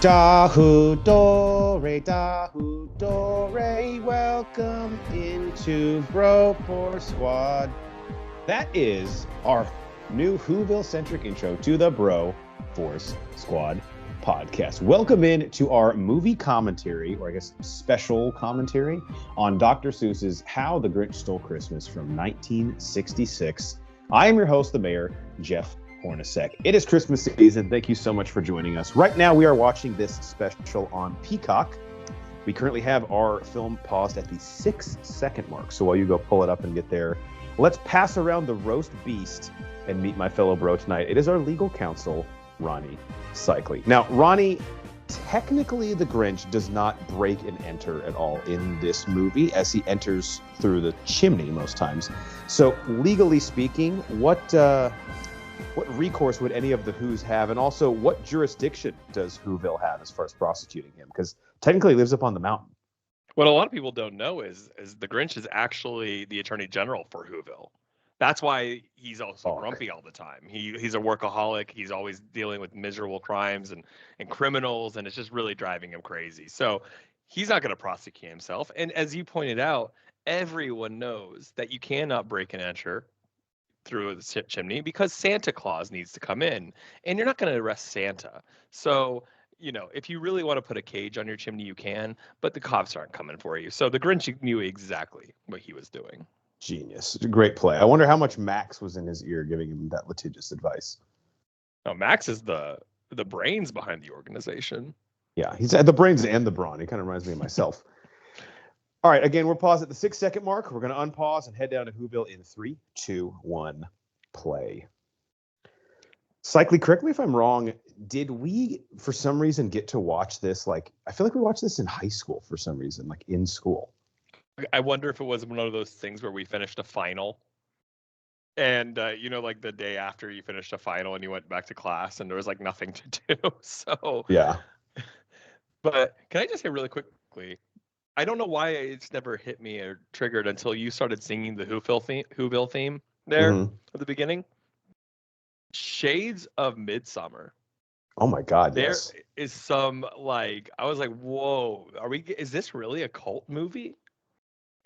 Dahu Dore, welcome into Bro Force Squad. That is our new Whoville-centric intro to the Bro Force Squad podcast. Welcome in to our movie commentary, or I guess special commentary, on Dr. Seuss's How the Grinch Stole Christmas from 1966. I am your host, the Mayor, Jeff Hornacek. It is Christmas season. Thank you so much for joining us. Right now, we are watching this special on Peacock. We currently have our film paused at the 6-second mark. So while you go pull it up and get there, let's pass around the roast beast and meet my fellow bro tonight. It is our legal counsel, Ronnie Cycli. Now, Ronnie, technically the Grinch does not break and enter at all in this movie, as he enters through the chimney most times. So legally speaking, what recourse would any of the Who's have? And also, what jurisdiction does Whoville have as far as prosecuting him? Because technically he lives up on the mountain. What a lot of people don't know is the Grinch is actually the Attorney General for Whoville. That's why he's also grumpy all the time. He's a workaholic. He's always dealing with miserable crimes and criminals, and it's just really driving him crazy. So he's not going to prosecute himself. And as you pointed out, everyone knows that you cannot break and enter through the chimney because Santa Claus needs to come in, and you're not going to arrest Santa. So, you know, if you really want to put a cage on your chimney, you can, but the cops aren't coming for you. So the Grinch knew exactly what he was doing. Genius. Great play. I wonder how much Max was in his ear giving him that litigious advice. No, Max is the brains behind the organization. Yeah, he's the brains and the brawn. He kind of reminds me of myself. All right, again, we're paused at the 6-second mark. We're going to unpause and head down to Whoville in 3, 2, 1, play. Cycli, correct me if I'm wrong. Did we, for some reason, get to watch this? Like, I feel like we watched this in high school for some reason, like in school. I wonder if it was one of those things where we finished a final. And, you know, like the day after you finished a final and you went back to class and there was like nothing to do. So, yeah. But can I just say really quickly, I don't know why it's never hit me or triggered until you started singing the Whoville theme there at the beginning. Shades of Midsummer. Oh my God! There yes. is some like I was like, whoa, is this really a cult movie?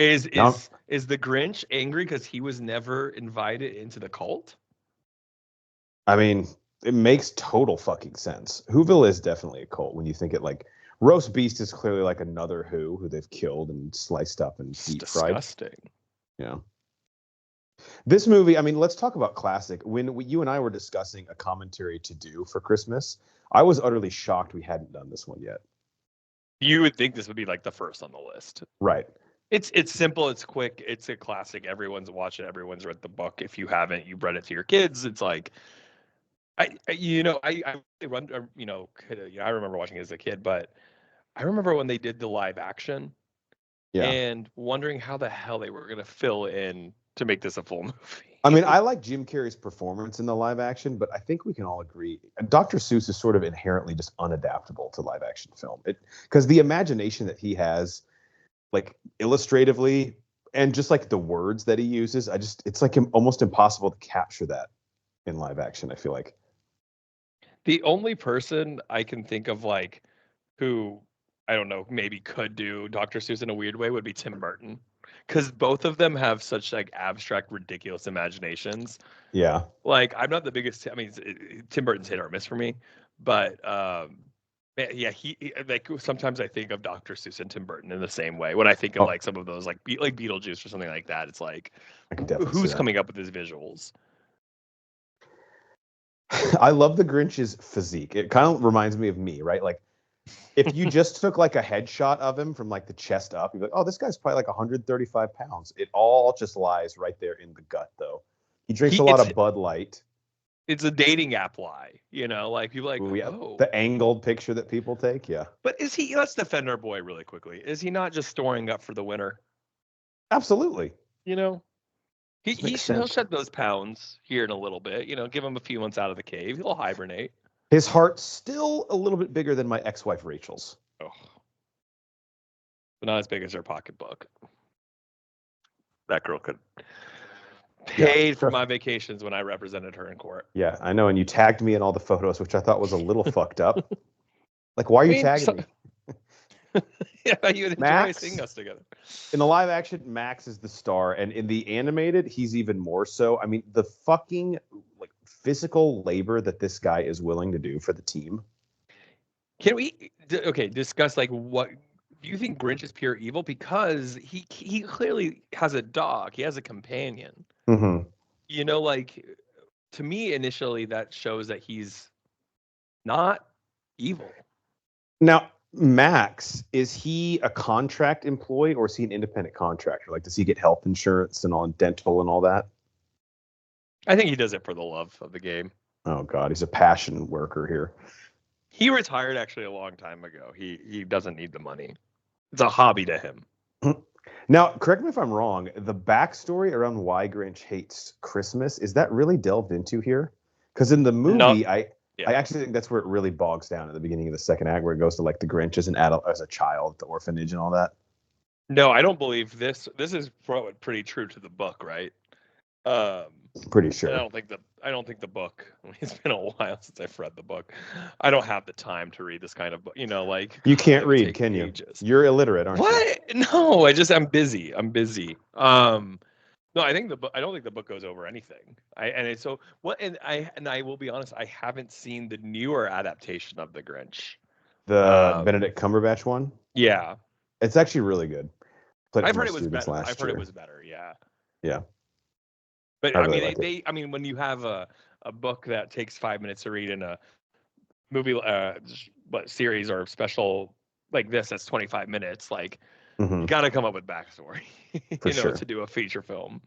Is the Grinch angry because he was never invited into the cult? I mean, it makes total fucking sense. Whoville is definitely a cult when you think it like. Roast beast is clearly like another who they've killed and sliced up and deep fried. Disgusting. Yeah. This movie, I mean, let's talk about classic. When you and I were discussing a commentary to do for Christmas, I was utterly shocked we hadn't done this one yet. You would think this would be like the first on the list. Right. It's simple. It's quick. It's a classic. Everyone's watched it. Everyone's read the book. If you haven't, you've read it to your kids. It's like, I remember watching it as a kid, but I remember when they did the live action and wondering how the hell they were going to fill in to make this a full movie. I mean, I like Jim Carrey's performance in the live action, but I think we can all agree Dr. Seuss is sort of inherently just unadaptable to live action film. Because the imagination that he has, like illustratively, and just like the words that he uses, it's like almost impossible to capture that in live action, I feel like. The only person I can think of like who I don't know, maybe could do Dr. Seuss in a weird way would be Tim Burton. Because both of them have such like abstract, ridiculous imaginations. Yeah. Like I'm not the biggest. I mean, Tim Burton's hit or miss for me, but yeah, he like sometimes I think of Dr. Seuss and Tim Burton in the same way. When I think of like some of those like Beetlejuice or something like that, it's like who's coming up with these visuals? I love the Grinch's physique. It kind of reminds me of me, right? Like. If you just took like a headshot of him from like the chest up, you'd be like, oh, this guy's probably like 135 pounds. It all just lies right there in the gut, though. He drinks a lot of Bud Light. It's a dating app lie, you know, like people like, the angled picture that people take. Yeah. But let's defend our boy really quickly. Is he not just storing up for the winter? Absolutely. You know, he'll shed those pounds here in a little bit, you know, give him a few months out of the cave. He'll hibernate. His heart's still a little bit bigger than my ex-wife Rachel's. Oh. But not as big as her pocketbook. That girl could paid for my vacations when I represented her in court. Yeah, I know. And you tagged me in all the photos, which I thought was a little fucked up. Like, why are I you mean, tagging me? Yeah, you would enjoy seeing us together. In the live action, Max is the star, and in the animated, he's even more so. I mean, the fucking like physical labor that this guy is willing to do for the team. Can we discuss like what do you think Grinch is pure evil? Because he clearly has a dog. He has a companion. Mm-hmm. You know, like to me initially that shows that he's not evil. Now, Max, is he a contract employee or is he an independent contractor? Like, does he get health insurance and all dental and all that? I think he does it for the love of the game. Oh God, he's a passion worker here. He retired actually a long time ago. He doesn't need the money. It's a hobby to him. Now, correct me if I'm wrong. The backstory around why Grinch hates Christmas, is that really delved into here? Because in the movie, I actually think that's where it really bogs down at the beginning of the second act, where it goes to like the Grinch as an adult, as a child, the orphanage and all that. No, I don't believe this. This is pretty true to the book, right? Pretty sure. I don't think the book. It's been a while since I've read the book. I don't have the time to read this kind of book. You know, like you can't read, can you? Ages. You're illiterate, aren't you? What? No, I'm busy. I'm busy. No, I don't think the book goes over anything. And I will be honest, I haven't seen the newer adaptation of The Grinch. The Benedict Cumberbatch one? Yeah. It's actually really good. I've heard it was better. It was better, yeah. Yeah. But I mean when you have a book that takes 5 minutes to read in a movie series or special like this that's 25 minutes, like you got to come up with backstory, to do a feature film.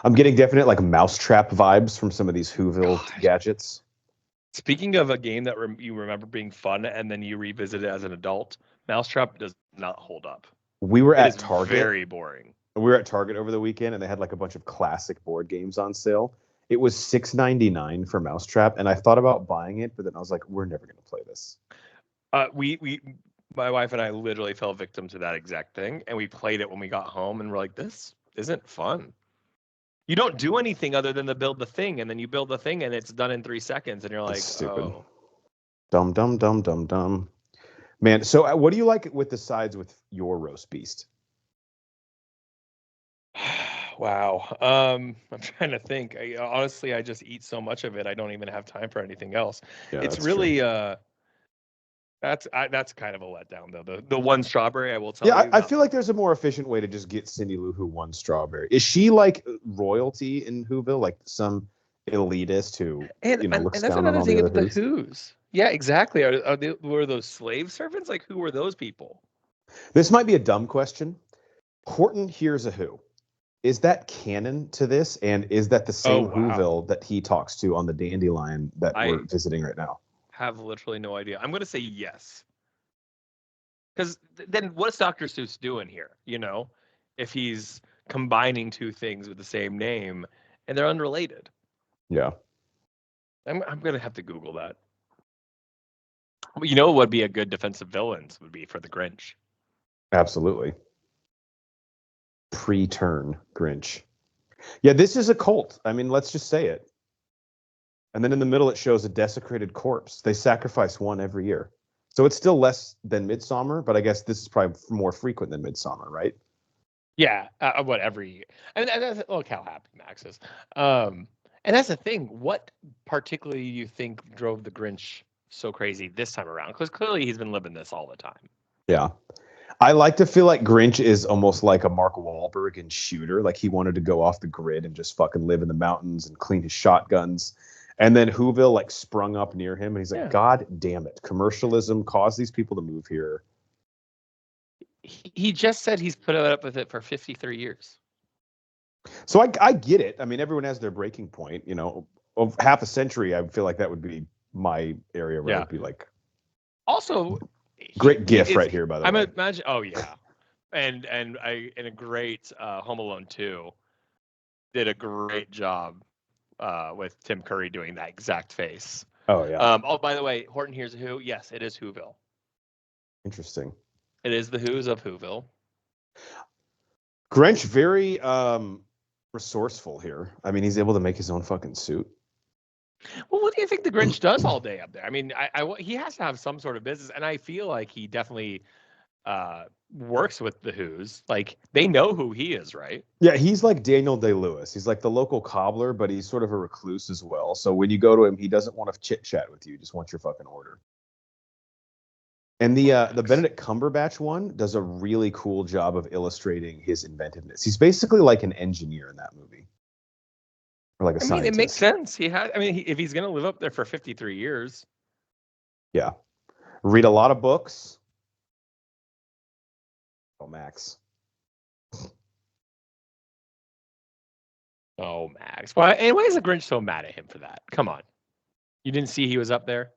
I'm getting definite like Mousetrap vibes from some of these Whoville gadgets. Speaking of a game that you remember being fun and then you revisit it as an adult, Mousetrap does not hold up. We were at Target. Very boring. We were at Target over the weekend and they had like a bunch of classic board games on sale. It was $6.99 for Mousetrap, and I thought about buying it, but then I was like, we're never going to play this. My wife and I literally fell victim to that exact thing, and we played it when we got home, and we're like, this isn't fun. You don't do anything other than to build the thing, and then you build the thing, and it's done in 3 seconds, and you're like, stupid. Oh. Dumb. Man, so what do you like with the sides with your roast beast? Wow. I'm trying to think. Honestly, I just eat so much of it, I don't even have time for anything else. Yeah, it's really that's kind of a letdown though. The one strawberry, I will tell you. Yeah, I feel like there's a more efficient way to just get Cindy Lou Who one strawberry. Is she like royalty in Whoville, like some elitist who looks down on all the other Who's? Yeah, exactly. Were those slave servants? Like, who were those people? This might be a dumb question. Horton hears a Who. Is that canon to this? And is that the same Whoville that he talks to on the Dandelion that we're visiting right now? Have literally no idea. I'm going to say yes. Because then what's Dr. Seuss doing here? If he's combining two things with the same name and they're unrelated. Yeah. I'm going to have to Google that. What would be a good defensive villains would be for the Grinch. Absolutely. Pre-turn Grinch. Yeah, this is a cult. I mean, let's just say it. And then in the middle, it shows a desecrated corpse. They sacrifice one every year. So it's still less than Midsummer, but I guess this is probably more frequent than Midsummer, right? Yeah, every year. And that's, look how happy Max is. And that's the thing. What particularly you think drove the Grinch so crazy this time around? Because clearly he's been living this all the time. Yeah. I like to feel like Grinch is almost like a Mark Wahlberg in Shooter. Like he wanted to go off the grid and just fucking live in the mountains and clean his shotguns. And then Whoville like sprung up near him and he's like, God damn it. Commercialism caused these people to move here. He just said he's put up with it for 53 years. So I get it. I mean, everyone has their breaking point, of half a century. I feel like that would be my area where it would be like. Also, great gif right here, by the way. Imagine. Oh yeah, and a great Home Alone 2 did a great job with Tim Curry doing that exact face. Oh yeah. By the way, Horton Hears a Who. Yes, it is Whoville. Interesting. It is the Who's of Whoville. Grinch very resourceful here. I mean, he's able to make his own fucking suit. Well, what do you think the Grinch does all day up there? I mean, he has to have some sort of business, and I feel like he definitely works with the Who's. Like they know who he is, right? Yeah, he's like Daniel Day-Lewis. He's like the local cobbler, but he's sort of a recluse as well. So when you go to him, he doesn't want to chit chat with you. He just wants your fucking order. And the Benedict Cumberbatch one does a really cool job of illustrating his inventiveness. He's basically like an engineer in that movie, or like a scientist. It makes sense. If he's gonna live up there for 53 years. Yeah, read a lot of books. Oh, Max. Oh, Max. Why? And why is the Grinch so mad at him for that? Come on, you didn't see he was up there.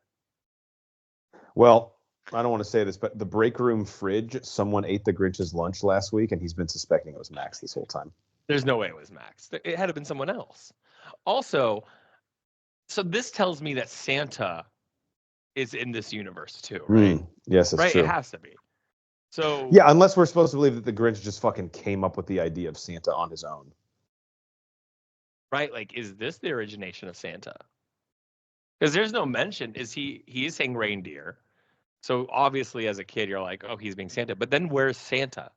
Well, I don't want to say this, but the break room fridge, someone ate the Grinch's lunch last week, and he's been suspecting it was Max this whole time. There's no way it was Max. It had to have been someone else. Also, so this tells me that Santa is in this universe too, right? Yes, that's true. It has to be. So yeah, unless we're supposed to believe that the Grinch just fucking came up with the idea of Santa on his own. Right? Like, is this the origination of Santa? Because there's no mention. He is saying reindeer. So obviously, as a kid, you're like, oh, he's being Santa. But then where's Santa?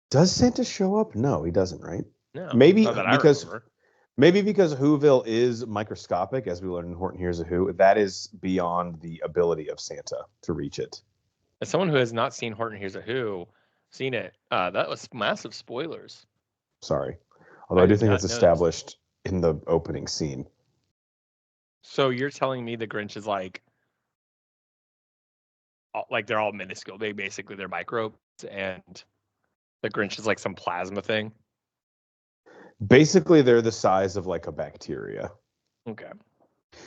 Does Santa show up? No, he doesn't, right? No. Maybe because Whoville is microscopic, as we learned in Horton Hears a Who. That is beyond the ability of Santa to reach it. As someone who has not seen Horton Hears a Who, seen it, that was massive spoilers. Sorry. Although I do think it's established in the opening scene. So you're telling me the Grinch is like they're all minuscule. They're microbes, and the Grinch is like some plasma thing. Basically, they're the size of like a bacteria. Okay.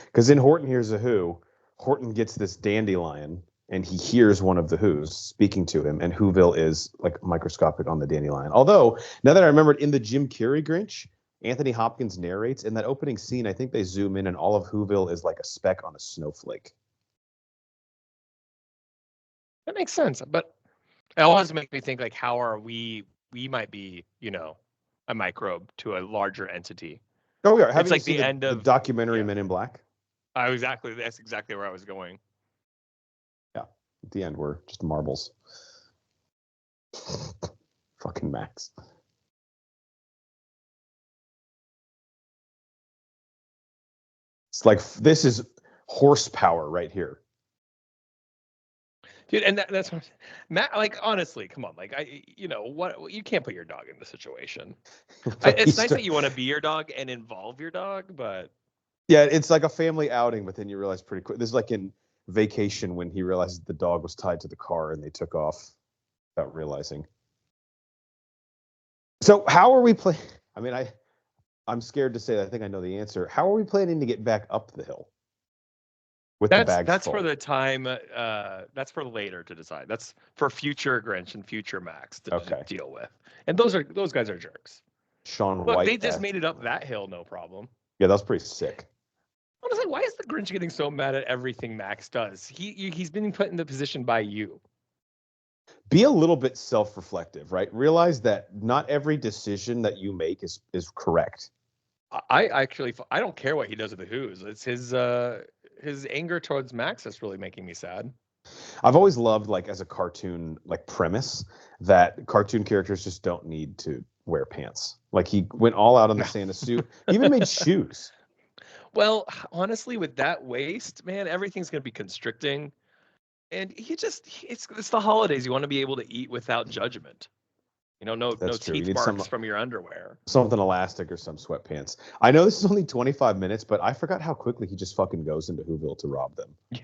Because in Horton Hears a Who, Horton gets this dandelion, and he hears one of the Who's speaking to him, and Whoville is like microscopic on the dandelion. Although, now that I remembered, in the Jim Carrey Grinch, Anthony Hopkins narrates in that opening scene. I think they zoom in, and all of Whoville is like a speck on a snowflake. That makes sense, but it always makes me think like, how are we? We might be, a microbe to a larger entity. Oh yeah, it's like the end of the documentary Men in Black. That's exactly where I was going. Yeah, at the end we're just marbles. Fucking Max. It's like, this is horsepower right here. Dude, and that's what Matt, like, honestly, come on, like, what, you can't put your dog in the situation. It's nice that you want to be your dog and involve your dog, but yeah, it's like a family outing, but then you realize pretty quick. This is like in Vacation when he realized the dog was tied to the car and they took off without realizing. So how are we playing? I mean, I'm scared to say that I think I know the answer. How are we planning to get back up the hill? With the bags that's full? For the time. That's for later to decide. That's for future Grinch and future Max to deal with. And those guys are jerks. Sean White. They just made it up that hill, no problem. Yeah, that was pretty sick. Honestly, why is the Grinch getting so mad at everything Max does? He's been put in the position by you. Be a little bit self-reflective, right? Realize that not every decision that you make is correct. I don't care what he does with the Who's. It's his anger towards Max that's really making me sad. I've always loved, like, as a cartoon like premise, that cartoon characters just don't need to wear pants. Like, he went all out on the Santa suit. He even made shoes. Well, honestly, with that waist, man, everything's gonna be constricting. And it's the holidays. You want to be able to eat without judgment. No teeth marks from your underwear. Something elastic or some sweatpants. I know this is only 25 minutes, but I forgot how quickly he just fucking goes into Whoville to rob them. Yeah.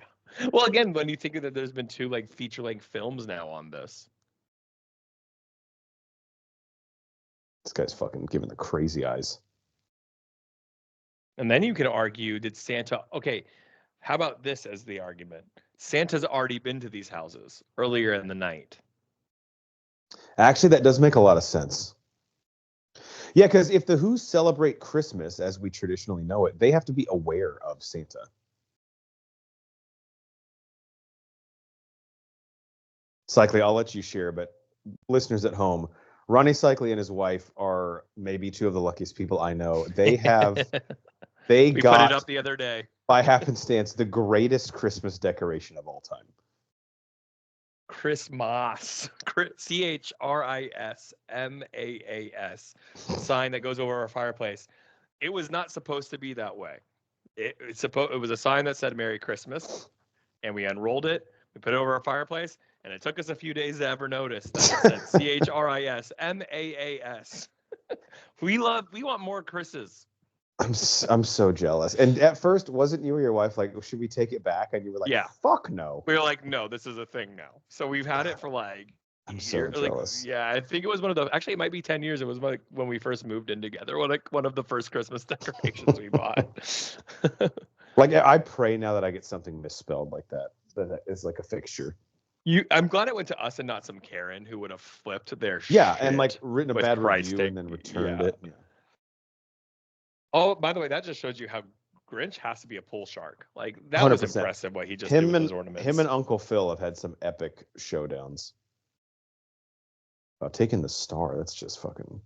Well, again, when you think that there's been 2 like feature-length films now on this. This guy's fucking giving the crazy eyes. And then you could argue, did Santa... Okay, how about this as the argument? Santa's already been to these houses earlier in the night. Actually, that does make a lot of sense. Yeah, because if the Who's celebrate Christmas as we traditionally know it, they have to be aware of Santa. Cycling, I'll let you share, but listeners at home, Ronnie Cycli and his wife are maybe two of the luckiest people I know. They put it up the other day. By happenstance, the greatest Christmas decoration of all time. Christmas. CHRISMAAS. Sign that goes over our fireplace. It was not supposed to be that way. It was a sign that said Merry Christmas, and we unrolled it. We put it over our fireplace, and it took us a few days to ever notice that it said CHRISMAAS. We want more Chris's. I'm so jealous. And at first, wasn't you or your wife like, should we take it back? And you were like, yeah, fuck no. We were like, no, this is a thing now. So we've had it for like. I'm so jealous. Yeah, I think it was one of the. Actually, it might be 10 years. It was like when we first moved in together. One of the first Christmas decorations we bought. Like, I pray now that I get something misspelled like that. That is like a fixture. I'm glad it went to us and not some Karen who would have flipped their shit. Yeah, and like written a bad review and then returned it. Yeah. Oh, by the way, that just shows you how Grinch has to be a pool shark. Like that 100%. Was impressive what he just did with those ornaments. Him and Uncle Phil have had some epic showdowns. Taking the star, that's just fucking.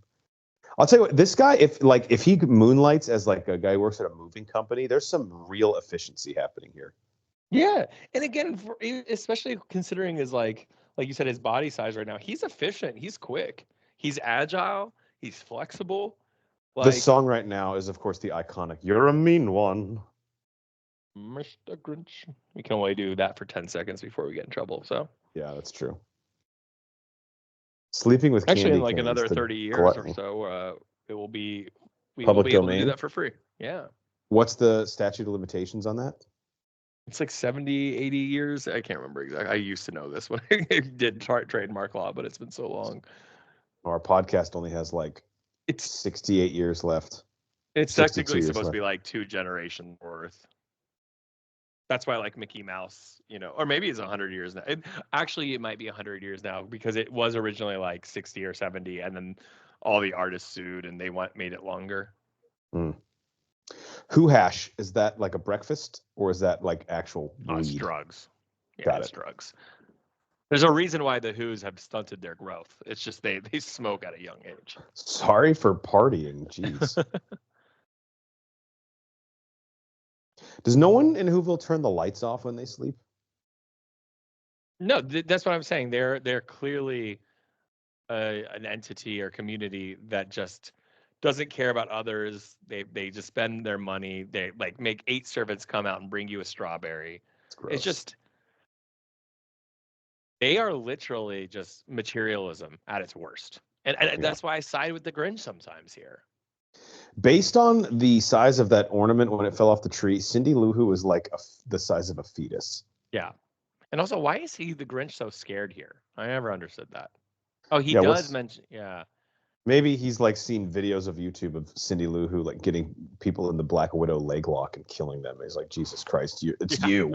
I'll tell you what, this guy, if he moonlights as like a guy who works at a moving company, there's some real efficiency happening here. Yeah, and again, especially considering his like you said, his body size right now, he's efficient, he's quick, he's agile, he's flexible. The song right now is, of course, the iconic "You're a Mean One," Mr. Grinch. We can only do that for 10 seconds before we get in trouble. So yeah, that's true. Sleeping with actually candy in like another 30 years or so, it will be public able domain. To do that for free. Yeah. What's the statute of limitations on that? It's like 70, 80 years. I can't remember exactly. I used to know this when I did trademark law, but it's been so long. Our podcast only has like 68 years left. It's technically supposed to be like 2 generations worth. That's why like Mickey Mouse, or maybe it's 100 years now. It might be 100 years now because it was originally like 60 or 70, and then all the artists sued and they made it longer. Who hash, is that like a breakfast or is that like actual weed? It's drugs. Yeah, Got it's drugs. There's a reason why the Who's have stunted their growth. It's just they smoke at a young age. Sorry for partying. Jeez. Does no one in Whoville turn the lights off when they sleep? No, that's what I'm saying. They're clearly an entity or community that just doesn't care about others. They just spend their money. They like make 8 servants come out and bring you a strawberry. It's just. They are literally just materialism at its worst. And that's why I side with the Grinch sometimes here. Based on the size of that ornament when it fell off the tree, Cindy Lou Who was like the size of a fetus. Yeah. And also, why is he the Grinch so scared here? I never understood that. Oh, he does mention, yeah. Maybe he's like seen videos of YouTube of Cindy Lou Who like getting people in the Black Widow leg lock and killing them. He's like, Jesus Christ, it's you.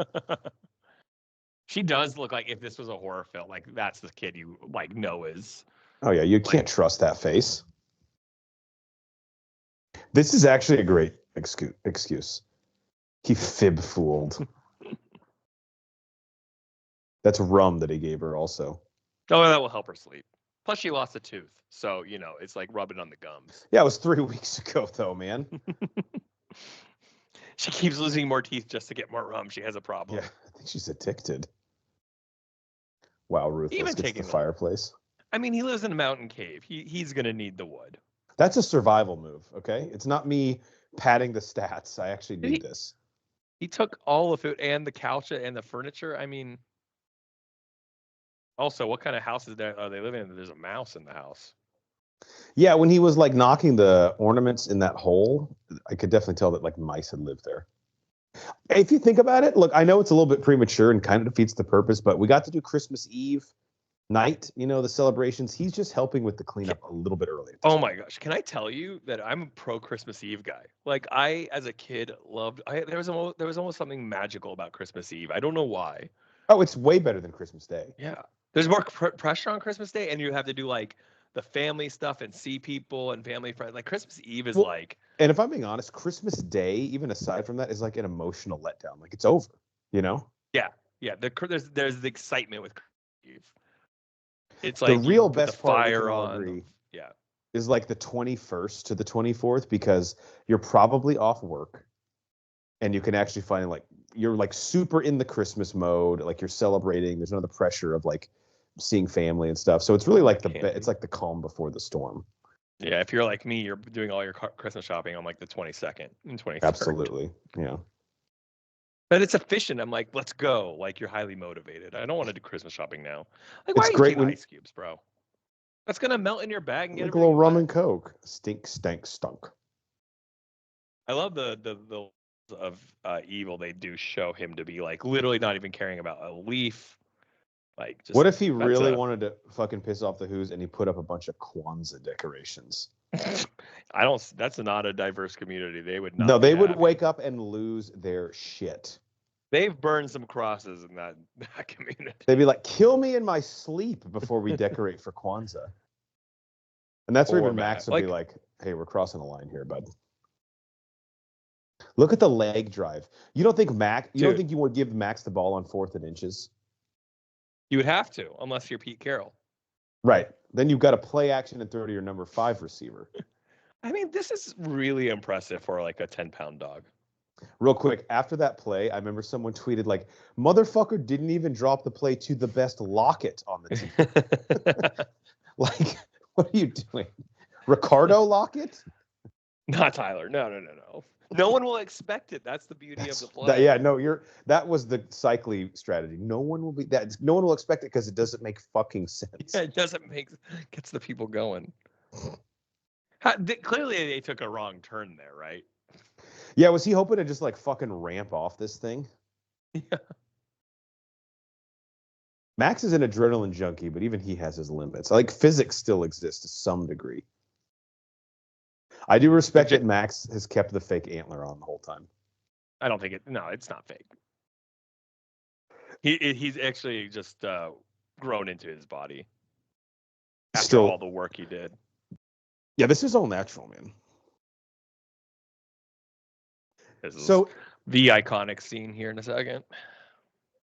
She does look like if this was a horror film, like that's the kid you like know is. Oh yeah, you can't trust that face. This is actually a great excuse. He fib-fooled. That's rum that he gave her also. Oh, that will help her sleep. Plus she lost a tooth, so it's like rubbing on the gums. Yeah, it was 3 weeks ago though, man. She keeps losing more teeth just to get more rum. She has a problem. Yeah, I think she's addicted. Wow, ruthless gets the fireplace. I mean, he lives in a mountain cave. He's going to need the wood. That's a survival move, okay? It's not me padding the stats. I actually need this. He took all the food and the couch and the furniture. I mean, also, what kind of house are they living in? There's a mouse in the house. Yeah, when he was like knocking the ornaments in that hole, I could definitely tell that like mice had lived there. If you think about it, look, I know it's a little bit premature and kind of defeats the purpose, but we got to do Christmas Eve night, the celebrations. He's just helping with the cleanup a little bit early. Oh my gosh. Can I tell you that I'm a pro Christmas Eve guy? Like I, as a kid, there was almost something magical about Christmas Eve. I don't know why. Oh, it's way better than Christmas Day. Yeah. There's more pressure on Christmas Day, and you have to do like the family stuff and see people and family friends. Like Christmas Eve is like. And if I'm being honest, Christmas Day, even aside from that, is like an emotional letdown. Like it's over, Yeah. Yeah. There's the excitement with Christmas Eve. It's The like you real put the best part, we can fire all on. agree, Yeah. is like the 21st to the 24th, because you're probably off work and you can actually find like you're like super in the Christmas mode, like you're celebrating. There's none of the pressure of like seeing family and stuff. So it's really like it's like the calm before the storm. Yeah, if you're like me, you're doing all your Christmas shopping on like the 22nd and 23rd. Absolutely. Yeah. But it's efficient. I'm like, let's go. Like, you're highly motivated. I don't want to do Christmas shopping now. Like, why It's are you great eating when ice cubes, bro? That's gonna melt in your bag and get like a little rum wet. and coke. Stink, stank, stunk. I love the of evil. They do show him to be like literally not even caring about a leaf. Like, just What if he really wanted to fucking piss off the Who's and he put up a bunch of Kwanzaa decorations? I don't. That's not a diverse community. They would not. No, they would happy. wake up and lose their shit. They've burned some crosses in that community. They'd be like, "Kill me in my sleep before we decorate for Kwanzaa." And that's where even Max would be like, "Hey, we're crossing the line here, bud." Look at the leg drive. You don't think don't think you would give Max the ball on 4th and inches? You would have to, unless you're Pete Carroll. Right. Then you've got a play action and 30 or number 5 receiver. I mean, this is really impressive for like a 10-pound dog. Real quick, after that play, I remember someone tweeted like, "Motherfucker didn't even drop the play to the best Lockett on the team." Like, what are you doing? Ricardo Lockett? Not Tyler. No. No one will expect it. That's the beauty of the play. That was the Cycli strategy. No one will expect it because it doesn't make fucking sense. Yeah, it doesn't gets the people going. Clearly they took a wrong turn there, right? Yeah, was he hoping to just like fucking ramp off this thing? Yeah. Max is an adrenaline junkie, but even he has his limits. Like physics still exists to some degree. I do respect that Max has kept the fake antler on the whole time. I don't think it's not fake. He's actually just grown into his body after all the work he did. Yeah, this is all natural, man. So the iconic scene here in a second.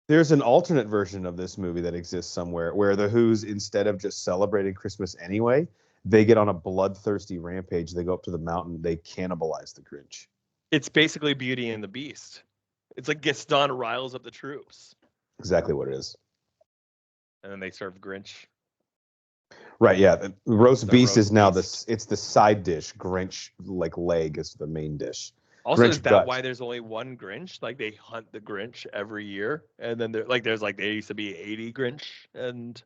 There's an alternate version of this movie that exists somewhere where the Who's, instead of just celebrating Christmas anyway, they get on a bloodthirsty rampage. They go up to the mountain. They cannibalize the Grinch. It's basically Beauty and the Beast. It's like Gaston riles up the troops. Exactly what it is. And then they serve Grinch. Right, yeah. The roast beast is now it's the side dish. Grinch leg is the main dish. Also, Grinch is that why there's only one Grinch? Like they hunt the Grinch every year, and then there used to be 80 Grinch, and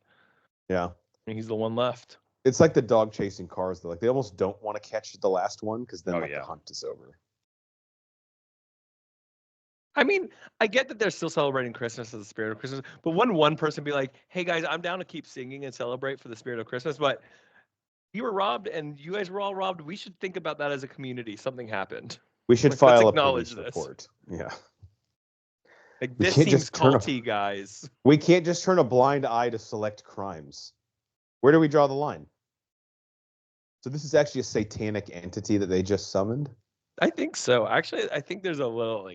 he's the one left. It's like the dog chasing cars. They almost don't want to catch the last one because then the hunt is over. I mean, I get that they're still celebrating Christmas as the spirit of Christmas, but wouldn't one person be like, "Hey guys, I'm down to keep singing and celebrate for the spirit of Christmas, but you were robbed and you guys were all robbed. We should think about that as a community. Something happened. We should file a police report." Yeah. Like, this seems culty, guys. We can't just turn a blind eye to select crimes. Where do we draw the line? So this is actually a satanic entity that they just summoned? I think so. Actually, I think there's a little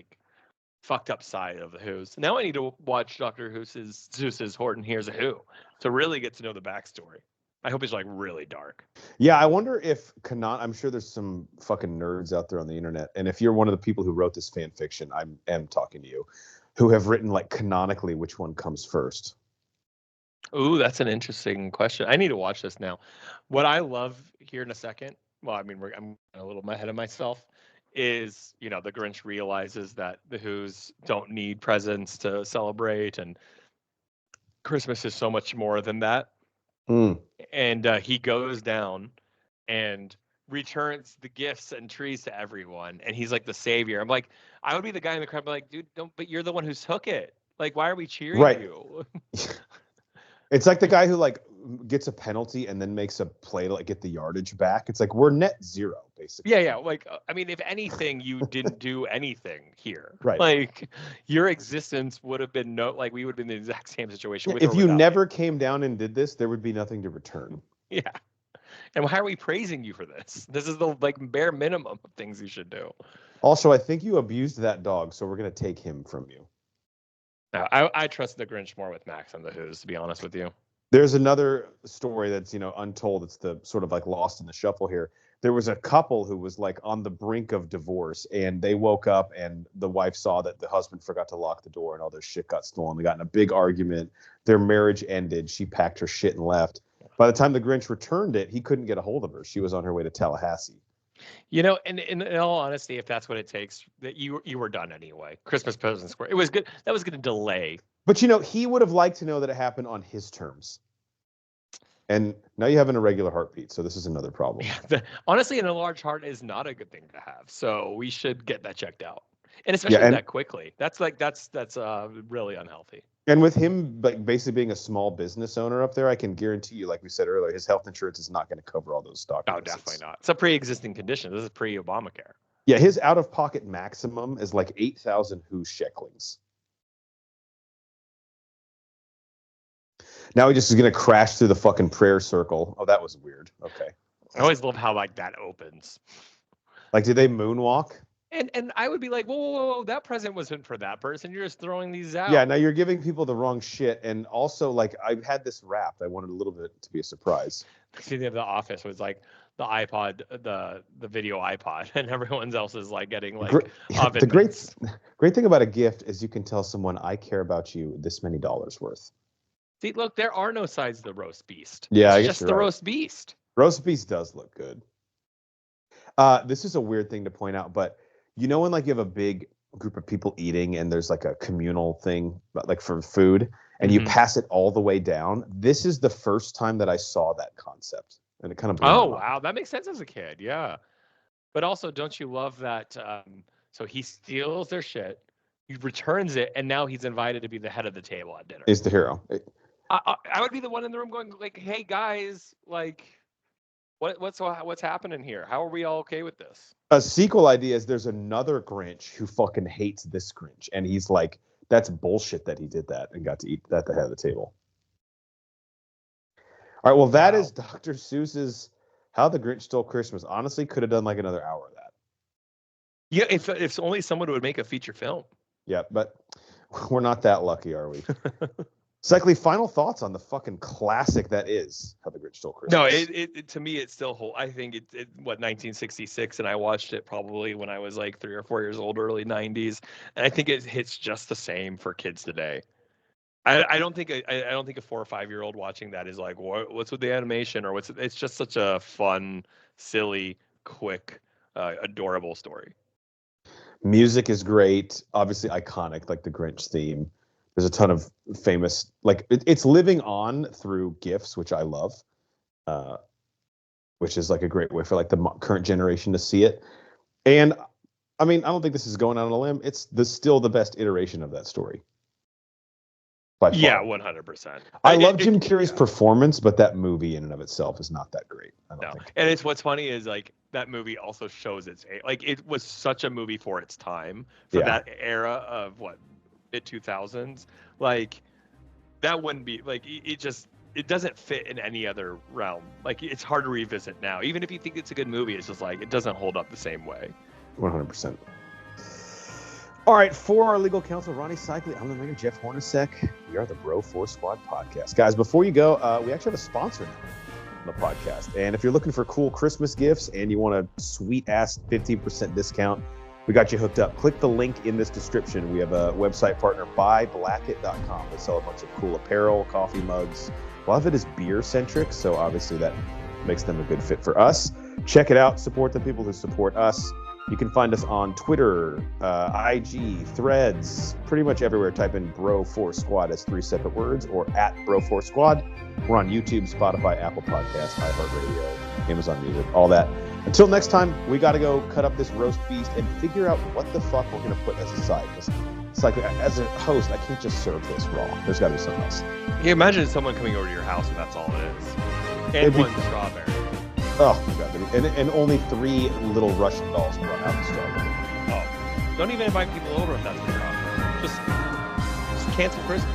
fucked up side of the Who's. Now I need to watch Dr. Seuss's Horton Hears a Who to really get to know the backstory. I hope it's really dark. Yeah, I wonder if I'm sure there's some fucking nerds out there on the internet, and if you're one of the people who wrote this fan fiction, I am talking to you, who have written canonically which one comes first. Ooh, that's an interesting question. I need to watch this now. What I love here in a second, well, I mean, I'm a little ahead of myself, is, the Grinch realizes that the Who's don't need presents to celebrate, and Christmas is so much more than that. And he goes down and returns the gifts and trees to everyone, and he's like the savior. I'm like, I would be the guy in the crowd, like, dude, don't. But you're the one who took it. Like, why are we cheering you? It's like the guy who gets a penalty and then makes a play to get the yardage back. It's like we're net zero, basically. Yeah. I mean, if anything, you didn't do anything here. Right. Your existence would have been we would have been in the exact same situation. If you never came down and did this, there would be nothing to return. Yeah. And why are we praising you for this? This is the bare minimum of things you should do. Also, I think you abused that dog, so we're gonna take him from you. No, I trust the Grinch more with Max than the Who's, to be honest with you. There's another story that's, untold. It's the sort of like lost in the shuffle here. There was a couple who was like on the brink of divorce, and they woke up and the wife saw that the husband forgot to lock the door and all their shit got stolen. They got in a big argument. Their marriage ended. She packed her shit and left. By the time the Grinch returned it, he couldn't get a hold of her. She was on her way to Tallahassee. And in all honesty, if that's what it takes, that you were done anyway. Christmas presents were. It was good. That was going to delay. But he would have liked to know that it happened on his terms. And now you have an irregular heartbeat, so this is another problem. Honestly, an enlarged heart is not a good thing to have. So we should get that checked out, and especially that quickly. That's really unhealthy. And with him like basically being a small business owner up there, I can guarantee you, like we said earlier, his health insurance is not going to cover all those stock. No, definitely not. It's a pre-existing condition. This is pre-Obamacare. Yeah, his out-of-pocket maximum is like 8,000 shekels. Now he just is going to crash through the fucking prayer circle. Oh, that was weird. Okay. I always love how like that opens. Like, did they moonwalk? And I would be like, whoa, that present wasn't for that person. You're just throwing these out. Yeah, now you're giving people the wrong shit. And also, like, I've had this wrapped. I wanted a little bit to be a surprise. See, the Office was like the iPod, the video iPod, and everyone else is like getting like the great thing about a gift is you can tell someone, I care about you this many dollars worth. See, look, there are no sides to the roast beast. Yeah, it's just the right. Roast beast. Roast beast does look good. This is a weird thing to point out, but when like you have a big group of people eating and there's like a communal thing, like for food, and you pass it all the way down. This is the first time that I saw that concept, and it kind of blew my mind. Wow, that makes sense as a kid, yeah. But also, don't you love that? So he steals their shit, he returns it, and now he's invited to be the head of the table at dinner. He's the hero. I would be the one in the room going like, "Hey guys, like, what's happening here? How are we all okay with this?" A sequel idea is there's another Grinch who fucking hates this Grinch, and he's like, "That's bullshit that he did that and got to eat at the head of the table." All right, well, that is Dr. Seuss's How the Grinch Stole Christmas. Honestly, could have done like another hour of that. Yeah, if only someone would make a feature film. Yeah, but we're not that lucky, are we? Cycly, final thoughts on the fucking classic that is How the Grinch Stole Christmas. No, it to me it still holds. I think it 1966, and I watched it probably when I was like 3 or 4 years old, early 90s, and I think it hits just the same for kids today. I don't think a 4 or 5 year old watching that is like, what's with the animation or what's. It's just such a fun, silly, quick, adorable story. Music is great, obviously iconic, like the Grinch theme. There's a ton of famous, like it's living on through GIFs, which I love, which is like a great way for like the current generation to see it. And I mean, I don't think this is going out on a limb. It's still the best iteration of that story. By far. Yeah, 100%. I love Jim Carrey's performance, but that movie in and of itself is not that great. I don't think. And what's funny is like that movie also shows its like it was such a movie for its time, for that era of mid 2000s. Like that wouldn't be like it doesn't fit in any other realm. Like it's hard to revisit now. Even if you think it's a good movie, it's just like it doesn't hold up the same way. 100%. All right, for our legal counsel, Ronnie Cycli, I'm the mayor, Jeff Hornacek. We are the Bro Force Squad podcast. Guys, before you go, we actually have a sponsor now on the podcast. And if you're looking for cool Christmas gifts and you want a sweet-ass 15% discount, we got you hooked up. Click the link in this description. We have a website partner, buyblacket.com. They sell a bunch of cool apparel, coffee mugs. A lot of it is beer-centric, so obviously that makes them a good fit for us. Check it out. Support the people who support us. You can find us on Twitter, IG, Threads, pretty much everywhere. Type in Bro Force Squad as 3 separate words or at Bro Force Squad. We're on YouTube, Spotify, Apple Podcasts, iHeartRadio, Amazon Music, all that. Until next time, we got to go cut up this roast beast and figure out what the fuck we're going to put as a side. It's like, as a host, I can't just serve this raw. There's got to be something else. You imagine someone coming over to your house and that's all it is. And one strawberry. Oh my God! And only 3 little Russian dolls run out the strawberry. Oh, don't even invite people over if that's what you're offering. Just cancel Christmas.